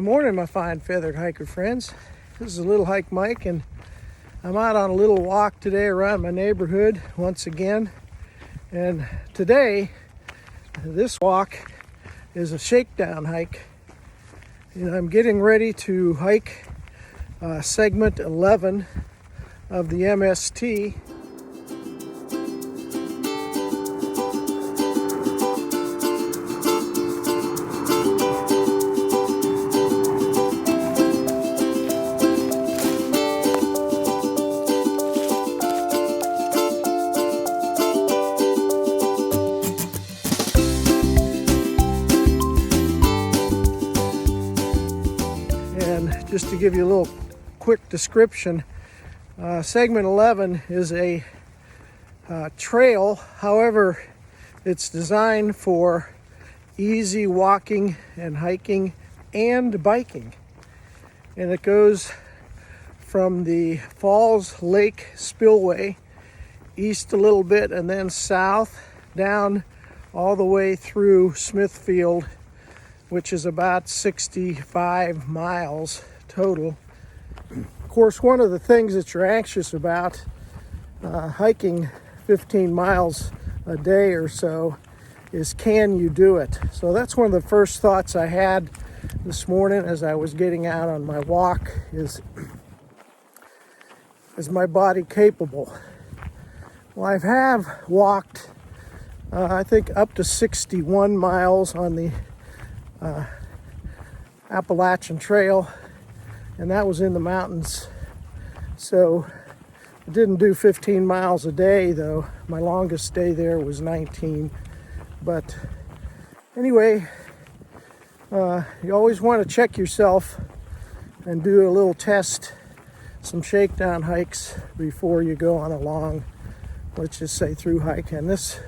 Good morning, my fine feathered hiker friends. This is a Little Hike Mike, and I'm out on a little walk today around my neighborhood once again. And today, this walk is a shakedown hike. And I'm getting ready to hike segment 11 of the MST. And just to give you a little quick description, segment 11 is a trail. However, it's designed for easy walking and hiking and biking. And it goes from the Falls Lake Spillway east a little bit and then south down all the way through Smithfield, which is about 65 miles total. Of course, one of the things that you're anxious about hiking 15 miles a day or so is, can you do it? So that's one of the first thoughts I had this morning as I was getting out on my walk is my body capable? Well, I have walked I think up to 61 miles on the Appalachian Trail, and that was in the mountains. So I didn't do 15 miles a day, though. My longest day there was 19. But anyway, you always want to check yourself and do a little test, some shakedown hikes before you go on a long, let's just say, through hike. And this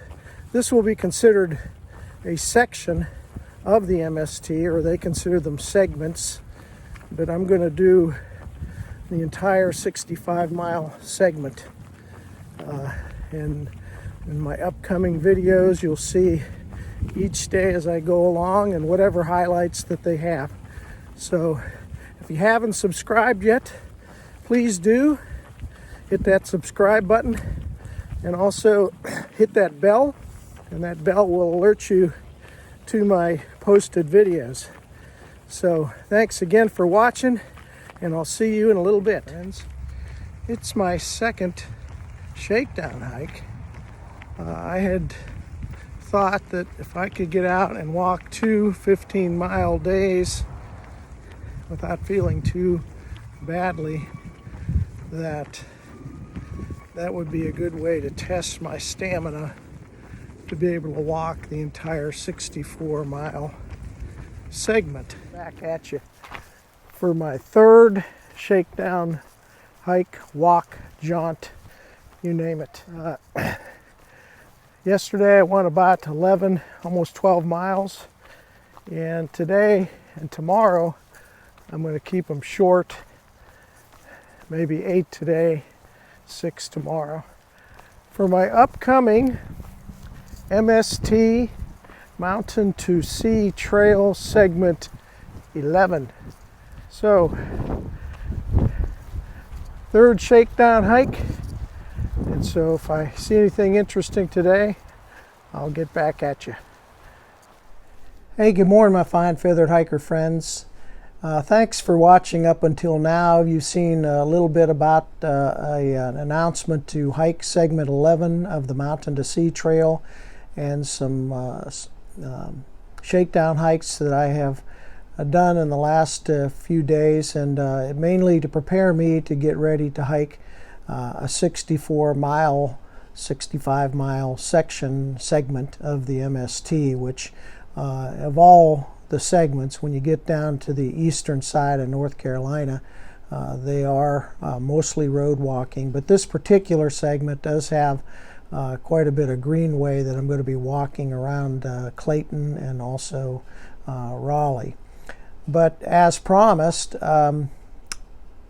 will be considered a section of the MST, or they consider them segments, but I'm going to do the entire 65-mile segment. And in my upcoming videos, you'll see each day as I go along and whatever highlights that they have. So if you haven't subscribed yet, please do hit that subscribe button, and also hit that bell, and that bell will alert you to my posted videos. So thanks again for watching, and I'll see you in a little bit. Friends, it's my second shakedown hike. I had thought that if I could get out and walk 2 15-mile days without feeling too badly, that would be a good way to test my stamina to be able to walk the entire 64-mile segment. Back at you for my third shakedown hike, walk, jaunt, you name it. Yesterday I went about 11, almost 12 miles, and today and tomorrow I'm going to keep them short, maybe 8 today, 6 tomorrow. For my upcoming MST Mountain to Sea Trail segment 11. So, third shakedown hike. And so if I see anything interesting today, I'll get back at you. Hey, good morning, my fine feathered hiker friends. Thanks for watching up until now. You've seen a little bit about an announcement to hike segment 11 of the Mountain to Sea Trail, and some shakedown hikes that I have done in the last few days, and mainly to prepare me to get ready to hike a 65-mile segment of the MST, which of all the segments, when you get down to the eastern side of North Carolina, they are mostly road walking, but this particular segment does have quite a bit of greenway that I'm going to be walking around Clayton and also Raleigh. But as promised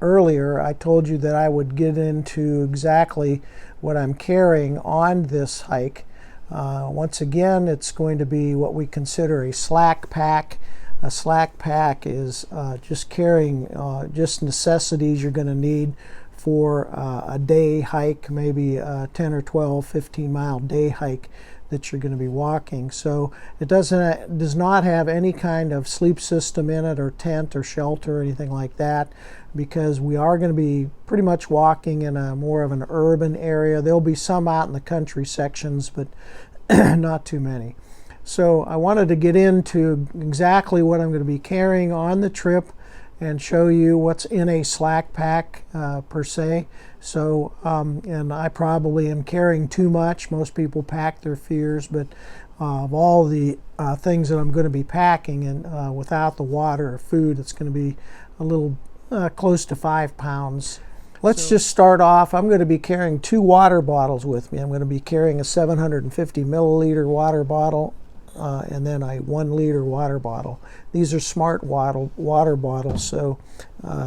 earlier, I told you that I would get into exactly what I'm carrying on this hike. Once again, it's going to be what we consider a slack pack a slack pack is just carrying just necessities you're going to need for a day hike, maybe a 10 or 12, 15-mile day hike that you're going to be walking. So it does not have any kind of sleep system in it, or tent or shelter or anything like that, because we are going to be pretty much walking in a more of an urban area. There'll be some out in the country sections, but not too many. So I wanted to get into exactly what I'm going to be carrying on the trip and show you what's in a slack pack per se. So, and I probably am carrying too much. Most people pack their fears, but of all the things that I'm going to be packing, and without the water or food, it's going to be a little close to 5 pounds. Let's just start off. I'm going to be carrying 2 water bottles with me. I'm going to be carrying a 750 milliliter water bottle and then a 1 liter water bottle. These are smart water bottles, so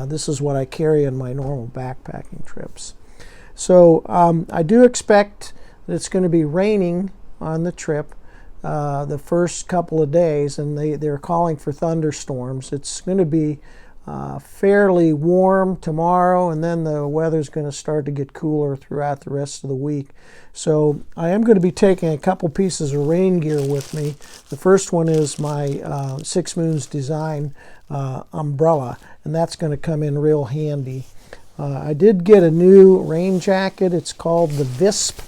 this is what I carry in my normal backpacking trips. So I do expect that it's going to be raining on the trip the first couple of days, and they're calling for thunderstorms. It's going to be fairly warm tomorrow, and then the weather's going to start to get cooler throughout the rest of the week. So I am going to be taking a couple pieces of rain gear with me. The first one is my Six Moons Design umbrella, and that's going to come in real handy. I did get a new rain jacket. It's called the Visp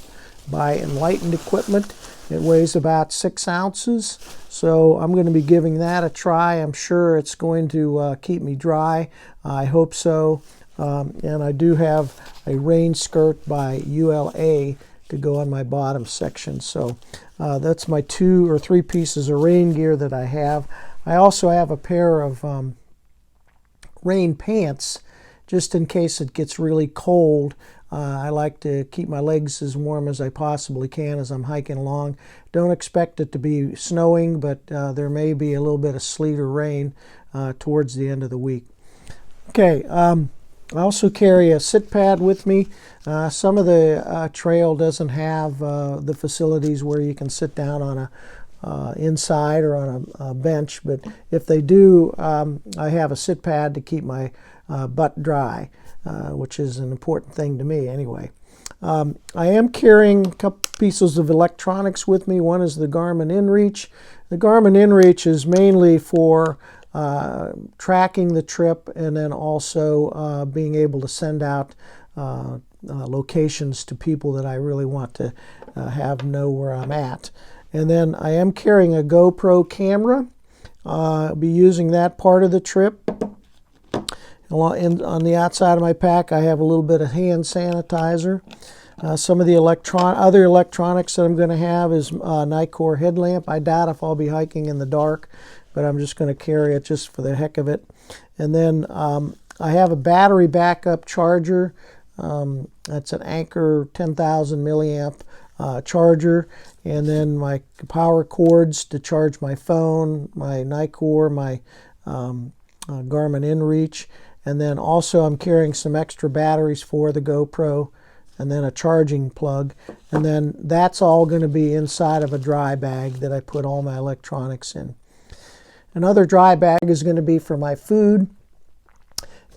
by Enlightened Equipment. It weighs about 6 ounces, so I'm going to be giving that a try. I'm sure it's going to keep me dry. I hope so. And I do have a rain skirt by ULA to go on my bottom section. So that's my 2 or 3 pieces of rain gear that I have. I also have a pair of rain pants just in case it gets really cold. I like to keep my legs as warm as I possibly can as I'm hiking along. Don't expect it to be snowing, but there may be a little bit of sleet or rain towards the end of the week. Okay, I also carry a sit pad with me. Some of the trail doesn't have the facilities where you can sit down on a inside or on a bench, but if they do, I have a sit pad to keep my butt dry, which is an important thing to me anyway. I am carrying a couple pieces of electronics with me. One is the Garmin InReach. The Garmin InReach is mainly for tracking the trip, and then also being able to send out locations to people that I really want to know where I'm at. And then I am carrying a GoPro camera. I'll be using that part of the trip. On the outside of my pack, I have a little bit of hand sanitizer. Some of the other electronics that I'm going to have is a Nikkor headlamp. I doubt if I'll be hiking in the dark, but I'm just going to carry it just for the heck of it. And then I have a battery backup charger. That's an Anker 10,000 milliamp charger. And then my power cords to charge my phone, my Nikkor, my Garmin InReach. And then also I'm carrying some extra batteries for the GoPro, and then a charging plug. And then that's all going to be inside of a dry bag that I put all my electronics in. Another dry bag is going to be for my food,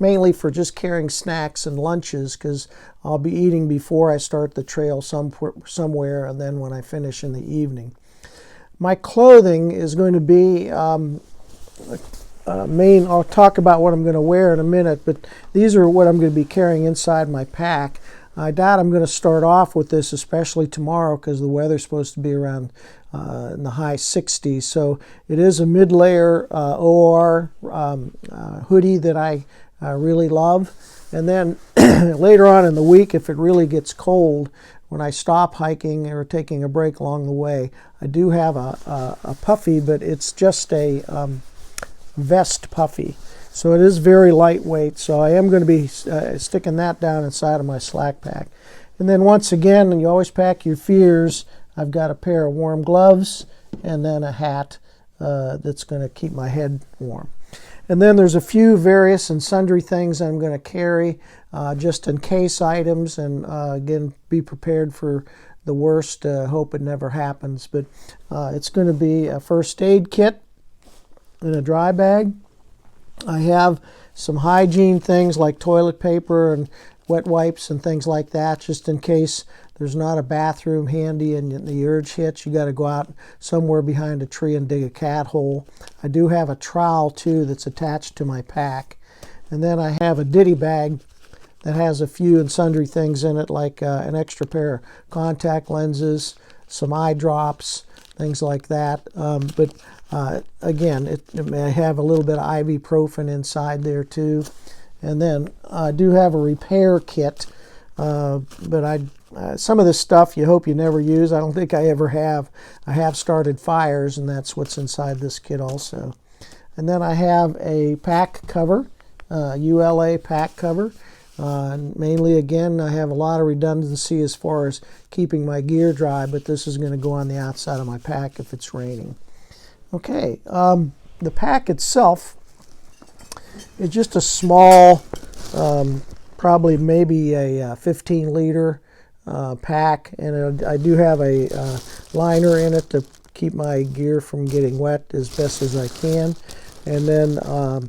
mainly for just carrying snacks and lunches, because I'll be eating before I start the trail somewhere, and then when I finish in the evening. My clothing is going to be I'll talk about what I'm going to wear in a minute, but these are what I'm going to be carrying inside my pack. I doubt I'm going to start off with this, especially tomorrow, because the weather's supposed to be around in the high 60s. So it is a mid-layer OR hoodie that I really love. And then later on in the week, if it really gets cold, when I stop hiking or taking a break along the way, I do have a puffy, but it's just a vest puffy, so it is very lightweight. So I am going to be sticking that down inside of my slack pack. And then once again, you always pack your fears. I've got a pair of warm gloves and then a hat that's going to keep my head warm. And then there's a few various and sundry things I'm going to carry just in case items, and again, be prepared for the worst. Hope it never happens, but it's going to be a first aid kit. in a dry bag. I have some hygiene things like toilet paper and wet wipes and things like that, just in case there's not a bathroom handy and the urge hits. You got to go out somewhere behind a tree and dig a cat hole. I do have a trowel too that's attached to my pack. And then I have a ditty bag that has a few and sundry things in it, like an extra pair of contact lenses, some eye drops, things like that. But again, it may have a little bit of ibuprofen inside there too. And then I do have a repair kit, but some of this stuff you hope you never use. I don't think I ever have. I have started fires, and that's what's inside this kit also. And then I have a pack cover, ULA pack cover. Mainly, again, I have a lot of redundancy as far as keeping my gear dry, but this is going to go on the outside of my pack if it's raining. Okay, the pack itself is just a small, probably maybe a 15-liter pack, and I do have a liner in it to keep my gear from getting wet as best as I can. And then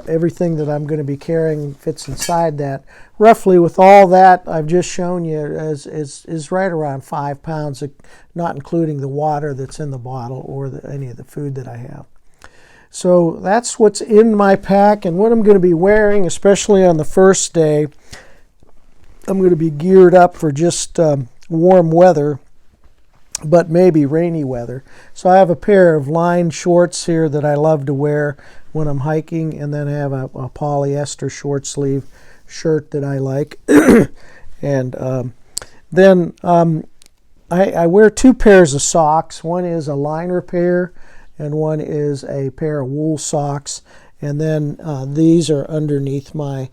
everything that I'm going to be carrying fits inside that. Roughly, with all that I've just shown you, is right around 5 pounds, not including the water that's in the bottle or any of the food that I have. So that's what's in my pack, and what I'm going to be wearing, especially on the first day. I'm going to be geared up for just warm weather, but maybe rainy weather. So I have a pair of lined shorts here that I love to wear when I'm hiking, and then I have a polyester short sleeve shirt that I like. And then I wear 2 pairs of socks. One is a liner pair, and one is a pair of wool socks. And then these are underneath my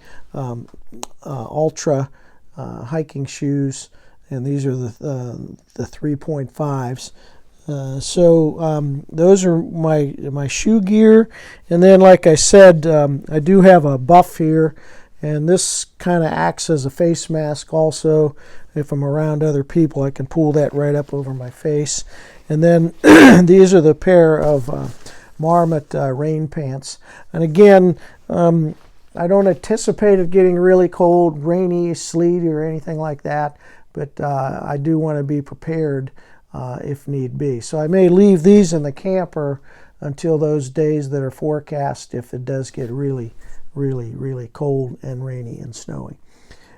Ultra hiking shoes, and these are the 3.5s. So those are my shoe gear. And then, like I said, I do have a buff here, and this kind of acts as a face mask also. If I'm around other people, I can pull that right up over my face. And then these are the pair of Marmot rain pants. And again, I don't anticipate it getting really cold, rainy, sleety, or anything like that, but I do want to be prepared if need be. So I may leave these in the camper until those days that are forecast if it does get really, really, really cold and rainy and snowy.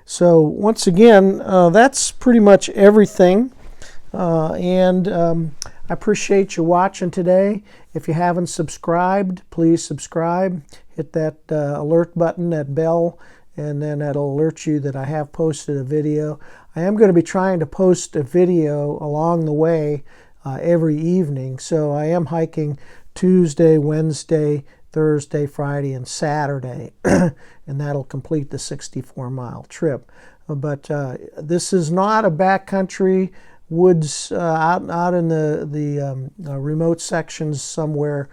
So once again, that's pretty much everything. And I appreciate you watching today. If you haven't subscribed, please subscribe. Hit that alert button, that bell, and then that'll alert you that I have posted a video. I am going to be trying to post a video along the way every evening. So I am hiking Tuesday, Wednesday, Thursday, Friday, and Saturday, and that'll complete the 64-mile trip. But this is not a backcountry woods out in the remote sections somewhere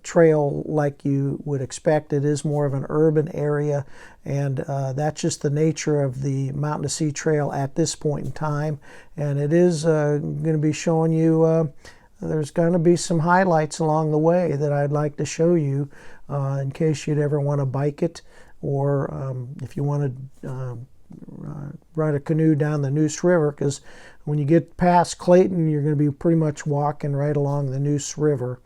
trail like you would expect. It is more of an urban area, and that's just the nature of the Mountain to Sea Trail at this point in time. And it is going to be showing you, there's going to be some highlights along the way that I'd like to show you in case you'd ever want to bike it, or if you want to ride a canoe down the Neuse River, because when you get past Clayton, you're going to be pretty much walking right along the Neuse River.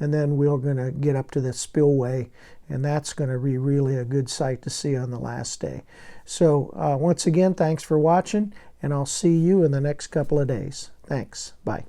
And then we're going to get up to the spillway, and that's going to be really a good sight to see on the last day. So once again, thanks for watching, and I'll see you in the next couple of days. Thanks. Bye.